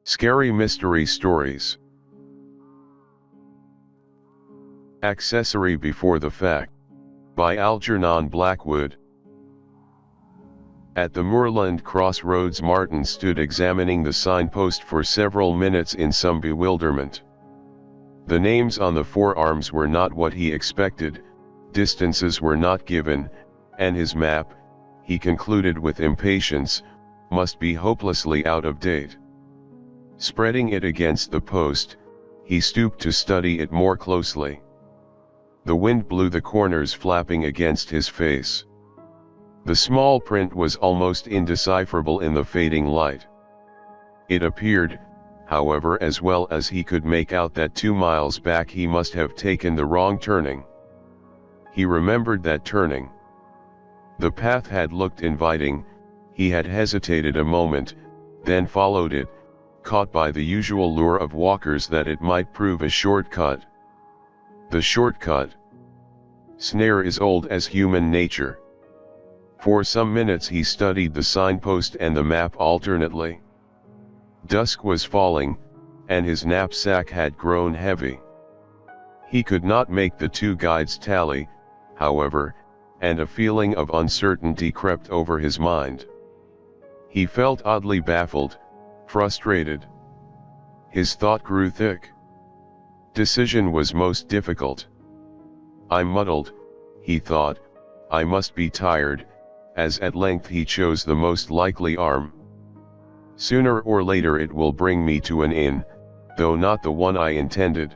Scary Mystery Stories. Accessory Before the Fact. By Algernon Blackwood. At the moorland crossroads, Martin stood examining the signpost for several minutes in some bewilderment. The names on the forearms were not what he expected, distances were not given, and his map, he concluded with impatience, must be hopelessly out of date. Spreading it against the post, he stooped to study it more closely. The wind blew the corners flapping against his face. The small print was almost indecipherable in the fading light. It appeared, however, as well as he could make out that 2 miles back he must have taken the wrong turning. He remembered that turning. The path had looked inviting, he had hesitated a moment, then followed it, caught by the usual lure of walkers that it might prove a shortcut. The shortcut snare is old as human nature. For some minutes he studied the signpost and the map alternately. Dusk was falling, and his knapsack had grown heavy. He could not make the two guides tally, however, and a feeling of uncertainty crept over his mind. He felt oddly baffled, frustrated. His thought grew thick. Decision was most difficult. I'm muddled, he thought, I must be tired, as at length he chose the most likely arm. Sooner or later it will bring me to an inn, though not the one I intended.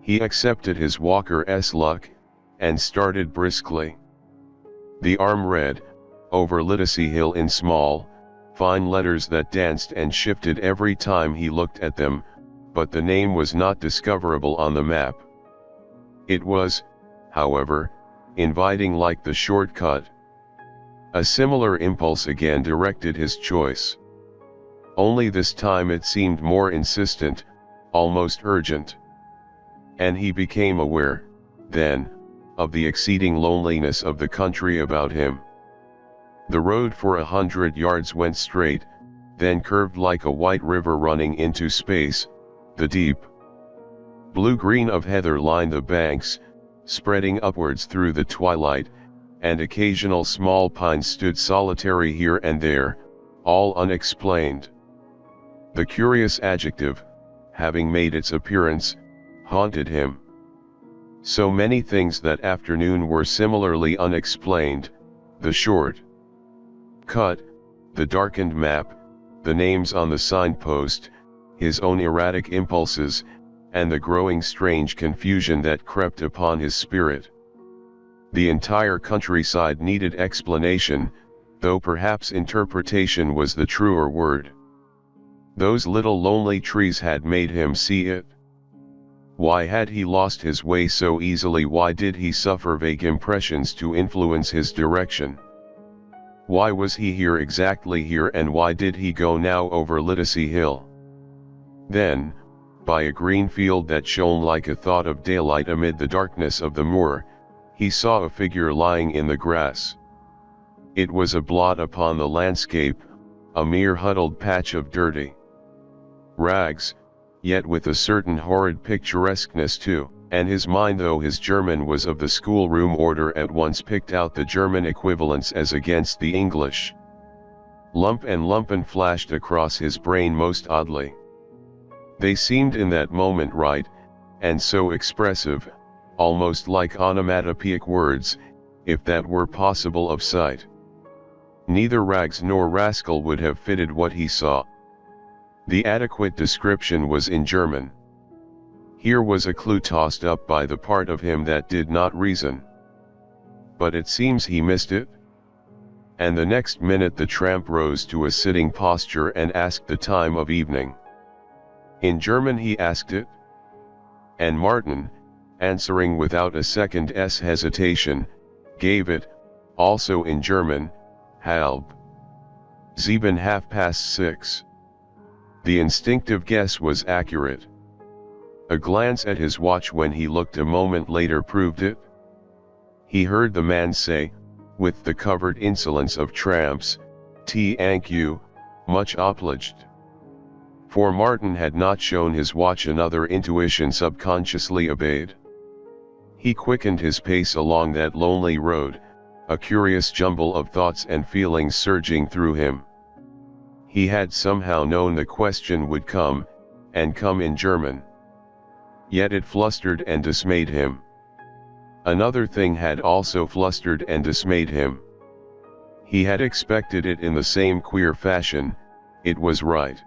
He accepted his walker's luck, and started briskly. The arm read, over Liddacy Hill in small, fine letters that danced and shifted every time he looked at them, but the name was not discoverable on the map. It was, however, inviting like the shortcut. A similar impulse again directed his choice. Only this time it seemed more insistent, almost urgent. And he became aware, then, of the exceeding loneliness of the country about him. The road for 100 yards went straight, then curved like a white river running into space. The deep blue-green of heather lined the banks, spreading upwards through the twilight, and occasional small pines stood solitary here and there, all unexplained. The curious adjective, having made its appearance, haunted him. So many things that afternoon were similarly unexplained: the short cut, the darkened map, the names on the signpost, his own erratic impulses, and the growing strange confusion that crept upon his spirit. The entire countryside needed explanation, though perhaps interpretation was the truer word. Those little lonely trees had made him see it. Why had he lost his way so easily? Why did he suffer vague impressions to influence his direction? Why was he here, exactly here, and why did he go now over Liddacy Hill? Then, by a green field that shone like a thought of daylight amid the darkness of the moor, he saw a figure lying in the grass. It was a blot upon the landscape, a mere huddled patch of dirty rags, yet with a certain horrid picturesqueness too, and his mind, though his German was of the schoolroom order, at once picked out the German equivalents as against the English. Lump and lumpen flashed across his brain most oddly. They seemed in that moment right, and so expressive, almost like onomatopoeic words, if that were possible of sight. Neither rags nor rascal would have fitted what he saw. The adequate description was in German. Here was a clue tossed up by the part of him that did not reason. But it seems he missed it. And the next minute the tramp rose to a sitting posture and asked the time of evening. In German he asked it. And Martin, answering without a second's hesitation, gave it, also in German, halb 7, 6:30. The instinctive guess was accurate. A glance at his watch when he looked a moment later proved it. He heard the man say, with the covert insolence of tramps, "Thank you, much obliged." For Martin had not shown his watch, another intuition subconsciously obeyed. He quickened his pace along that lonely road, a curious jumble of thoughts and feelings surging through him. He had somehow known the question would come, and come in German. Yet it flustered and dismayed him. Another thing had also flustered and dismayed him. He had expected it in the same queer fashion. It was right.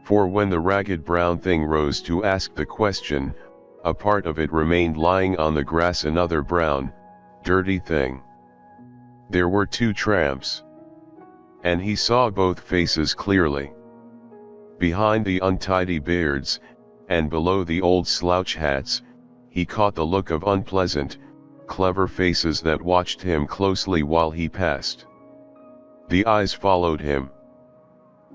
For when the ragged brown thing rose to ask the question, a part of it remained lying on the grass, another brown, dirty thing. There were two tramps. And he saw both faces clearly. Behind the untidy beards, and below the old slouch hats, he caught the look of unpleasant, clever faces that watched him closely while he passed. The eyes followed him.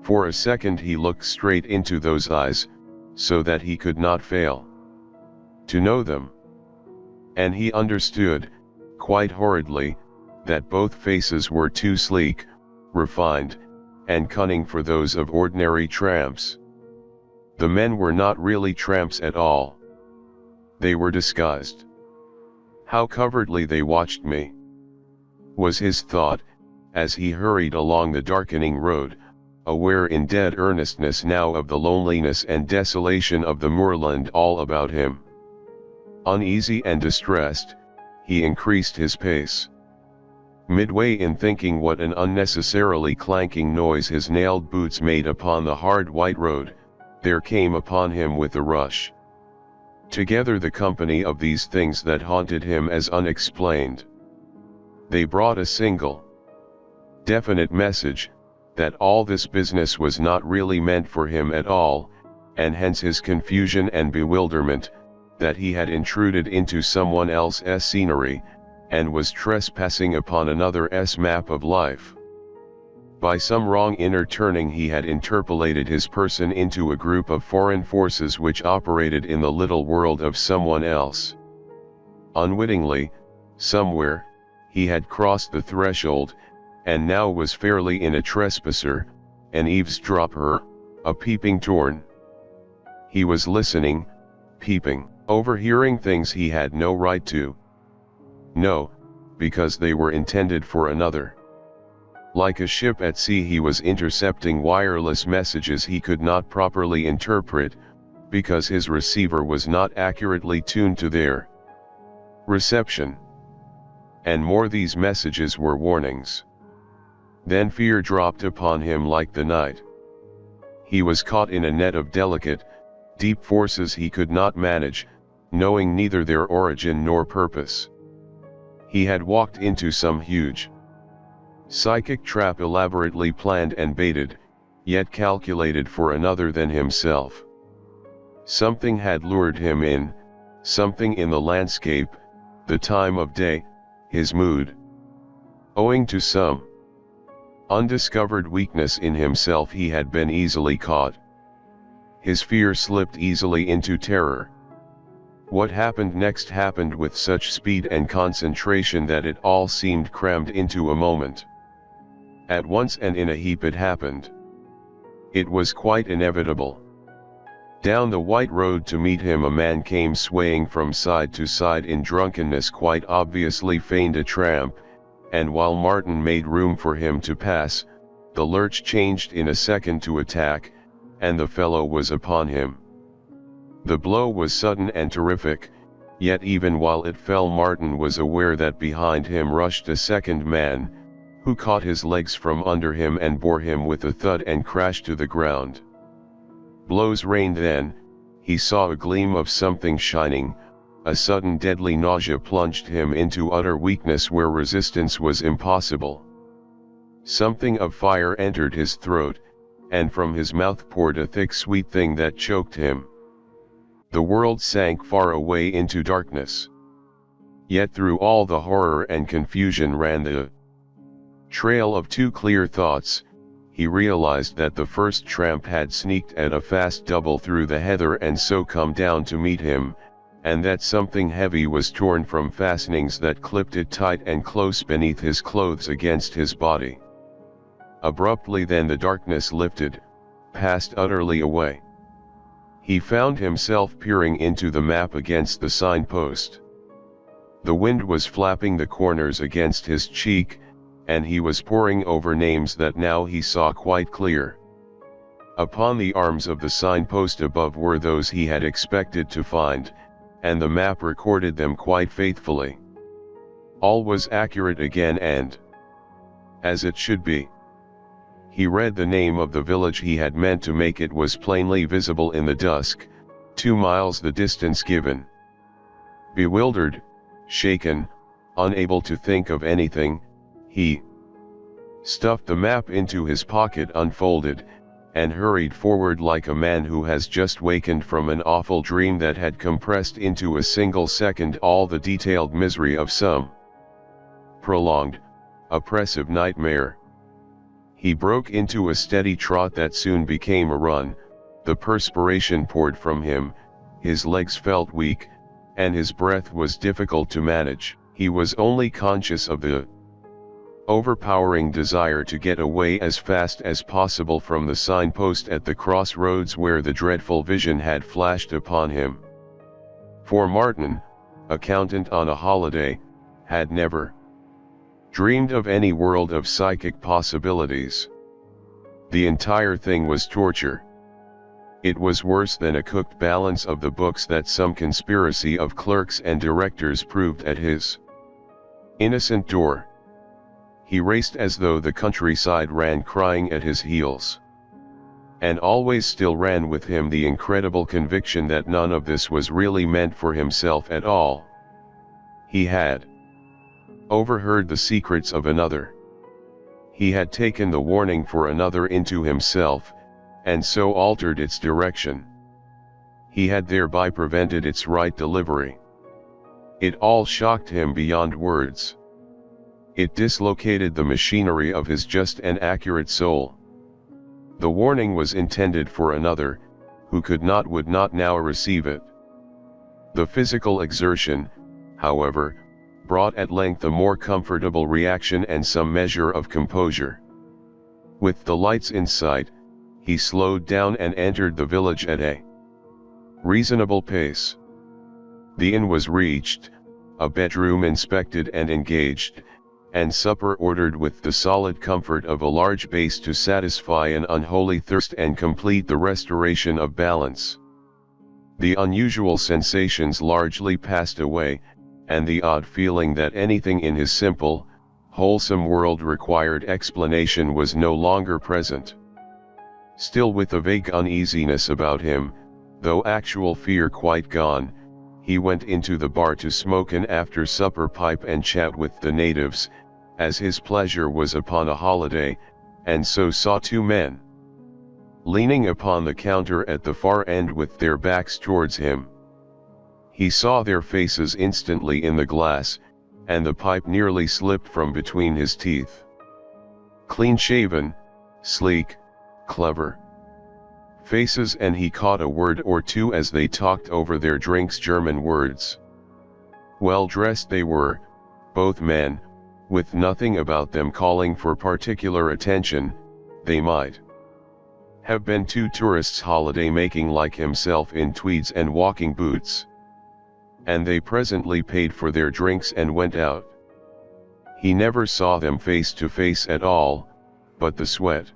For a second he looked straight into those eyes, so that he could not fail to know them. And he understood, quite horridly, that both faces were too sleek, refined, and cunning for those of ordinary tramps. The men were not really tramps at all. They were disguised. How covertly they watched me, was his thought, as he hurried along the darkening road, aware in dead earnestness now of the loneliness and desolation of the moorland all about him. Uneasy and distressed, he increased his pace. Midway in thinking what an unnecessarily clanking noise his nailed boots made upon the hard white road, there came upon him with a rush together the company of these things that haunted him as unexplained. They brought a single, definite message, that all this business was not really meant for him at all, and hence his confusion and bewilderment, that he had intruded into someone else's scenery, and was trespassing upon another's map of life. By some wrong inner turning he had interpolated his person into a group of foreign forces which operated in the little world of someone else. Unwittingly, somewhere, he had crossed the threshold, and now was fairly in a trespasser, an eavesdropper, a peeping torn. He was listening, peeping, overhearing things he had no right to. No, because they were intended for another. Like a ship at sea he was intercepting wireless messages he could not properly interpret, because his receiver was not accurately tuned to their reception. And more, these messages were warnings. Then fear dropped upon him like the night. He was caught in a net of delicate, deep forces he could not manage, knowing neither their origin nor purpose. He had walked into some huge psychic trap elaborately planned and baited, yet calculated for another than himself. Something had lured him in, something in the landscape, the time of day, his mood. Owing to some undiscovered weakness in himself he had been easily caught. His fear slipped easily into terror. What happened next happened with such speed and concentration that it all seemed crammed into a moment. At once and in a heap it happened. It was quite inevitable. Down the white road to meet him a man came swaying from side to side in drunkenness, quite obviously feigned a tramp, and while Martin made room for him to pass, the lurch changed in a second to attack, and the fellow was upon him. The blow was sudden and terrific, yet even while it fell Martin was aware that behind him rushed a second man, who caught his legs from under him and bore him with a thud and crashed to the ground. Blows rained then. He saw a gleam of something shining. A sudden deadly nausea plunged him into utter weakness where resistance was impossible. Something of fire entered his throat, and from his mouth poured a thick sweet thing that choked him. The world sank far away into darkness. Yet through all the horror and confusion ran the trail of two clear thoughts. He realized that the first tramp had sneaked at a fast double through the heather and so come down to meet him, and that something heavy was torn from fastenings that clipped it tight and close beneath his clothes against his body. Abruptly then the darkness lifted, passed utterly away. He found himself peering into the map against the signpost. The wind was flapping the corners against his cheek, and he was poring over names that now he saw quite clear. Upon the arms of the signpost above were those he had expected to find, and the map recorded them quite faithfully. All was accurate again and as it should be. He read the name of the village he had meant to make. It was plainly visible in the dusk, 2 miles the distance given. Bewildered, shaken, unable to think of anything, he stuffed the map into his pocket, unfolded, and hurried forward like a man who has just wakened from an awful dream that had compressed into a single second all the detailed misery of some prolonged, oppressive nightmare. He broke into a steady trot that soon became a run. The perspiration poured from him, his legs felt weak, and his breath was difficult to manage. He was only conscious of the overpowering desire to get away as fast as possible from the signpost at the crossroads where the dreadful vision had flashed upon him. For Martin, accountant on a holiday, had never dreamed of any world of psychic possibilities. The entire thing was torture. It was worse than a cooked balance of the books that some conspiracy of clerks and directors proved at his innocent door. He raced as though the countryside ran crying at his heels. And always still ran with him the incredible conviction that none of this was really meant for himself at all. He had overheard the secrets of another. He had taken the warning for another into himself, and so altered its direction. He had thereby prevented its right delivery. It all shocked him beyond words. It dislocated the machinery of his just and accurate soul. The warning was intended for another, who could not would not now receive it. The physical exertion, however, brought at length a more comfortable reaction and some measure of composure. With the lights in sight, he slowed down and entered the village at a reasonable pace. The inn was reached, a bedroom inspected and engaged, and supper ordered with the solid comfort of a large base to satisfy an unholy thirst and complete the restoration of balance. The unusual sensations largely passed away, and the odd feeling that anything in his simple, wholesome world required explanation was no longer present. Still with a vague uneasiness about him, though actual fear quite gone, he went into the bar to smoke an after-supper pipe and chat with the natives, as his pleasure was upon a holiday, and so saw 2 men leaning upon the counter at the far end with their backs towards him. He saw their faces instantly in the glass, and the pipe nearly slipped from between his teeth. Clean-shaven, sleek, clever faces, and he caught a word or two as they talked over their drinks, German words. Well dressed they were, both men, with nothing about them calling for particular attention. They might have been 2 tourists holiday-making like himself in tweeds and walking boots. And they presently paid for their drinks and went out. He never saw them face to face at all, but the sweat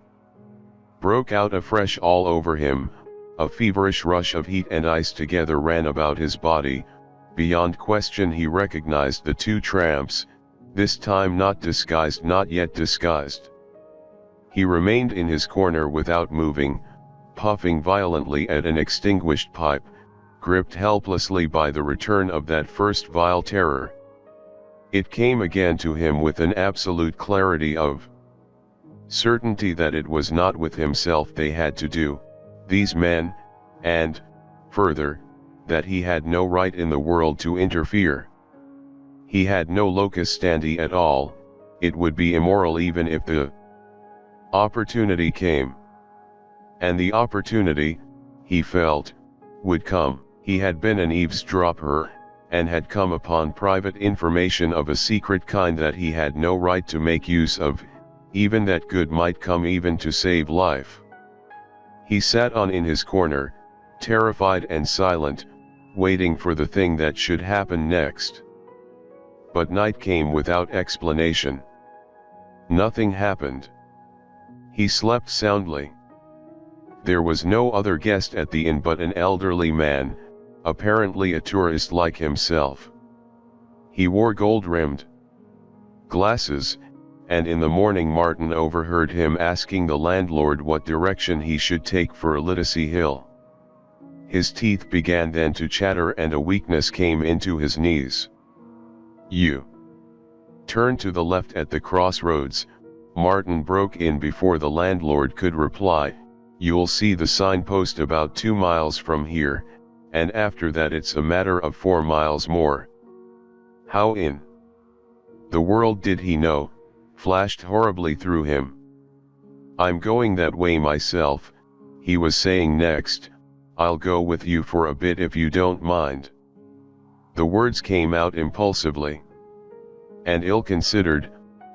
broke out afresh all over him, a feverish rush of heat and ice together ran about his body. Beyond question he recognized the 2 tramps, this time not disguised, not yet disguised. He remained in his corner without moving, puffing violently at an extinguished pipe, gripped helplessly by the return of that first vile terror. It came again to him with an absolute clarity of certainty that it was not with himself they had to do, these men, and, further, that he had no right in the world to interfere. He had no locus standi at all. It would be immoral even if the opportunity came. And the opportunity, he felt, would come. He had been an eavesdropper, and had come upon private information of a secret kind that he had no right to make use of, even that good might come even to save life. He sat on in his corner, terrified and silent, waiting for the thing that should happen next. But night came without explanation. Nothing happened. He slept soundly. There was no other guest at the inn but an elderly man, apparently a tourist like himself. He wore gold-rimmed glasses, and in the morning Martin overheard him asking the landlord what direction he should take for Liddacy Hill. His teeth began then to chatter and a weakness came into his knees. "You turn to the left at the crossroads," Martin broke in before the landlord could reply. "You'll see the signpost about 2 miles from here, and after that it's a matter of 4 miles more." How in the world did he know? Flashed horribly through him. "I'm going that way myself," he was saying next. "I'll go with you for a bit if you don't mind." The words came out impulsively and ill-considered,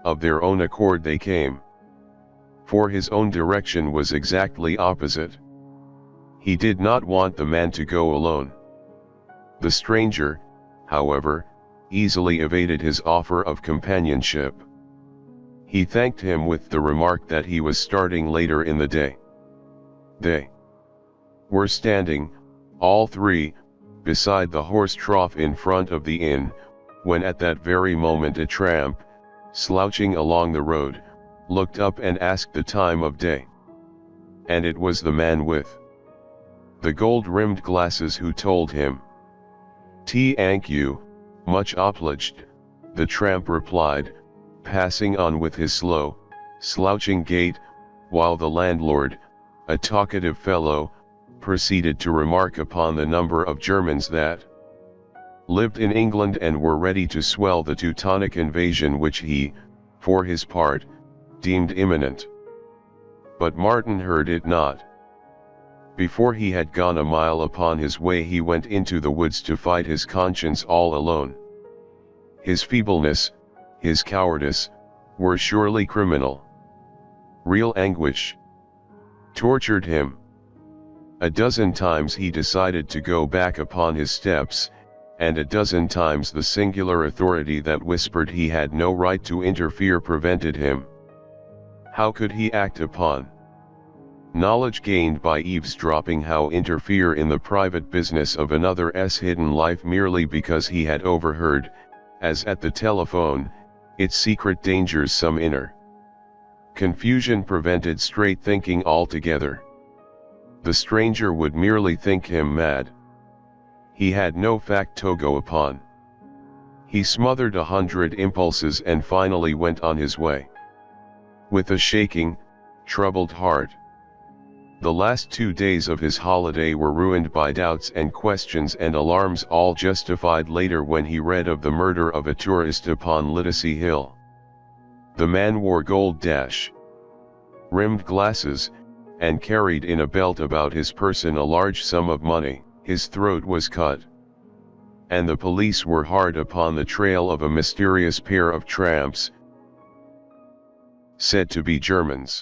of their own accord they came. For his own direction was exactly opposite. He did not want the man to go alone. The stranger, however, easily evaded his offer of companionship. He thanked him with the remark that he was starting later in the day. They were standing, all three, beside the horse trough in front of the inn, when at that very moment a tramp, slouching along the road, looked up and asked the time of day. And it was the man with the gold-rimmed glasses who told him. "Thank you, much obliged," the tramp replied, passing on with his slow, slouching gait, while the landlord, a talkative fellow, proceeded to remark upon the number of Germans that lived in England and were ready to swell the Teutonic invasion which he, for his part, deemed imminent. But Martin heard it not. Before he had gone a mile upon his way he went into the woods to fight his conscience all alone. His feebleness, his cowardice, were surely criminal. Real anguish tortured him. A dozen times he decided to go back upon his steps, and a dozen times the singular authority that whispered he had no right to interfere prevented him. How could he act upon knowledge gained by eavesdropping, how interfere in the private business of another's hidden life merely because he had overheard, as at the telephone, its secret dangers? Some inner confusion prevented straight thinking altogether. The stranger would merely think him mad. He had no fact to go upon. He smothered 100 impulses and finally went on his way, with a shaking, troubled heart. The last 2 days of his holiday were ruined by doubts and questions and alarms, all justified later when he read of the murder of a tourist upon Liddacy Hill. The man wore gold-rimmed glasses, and carried in a belt about his person a large sum of money. His throat was cut, and the police were hard upon the trail of a mysterious pair of tramps, said to be Germans.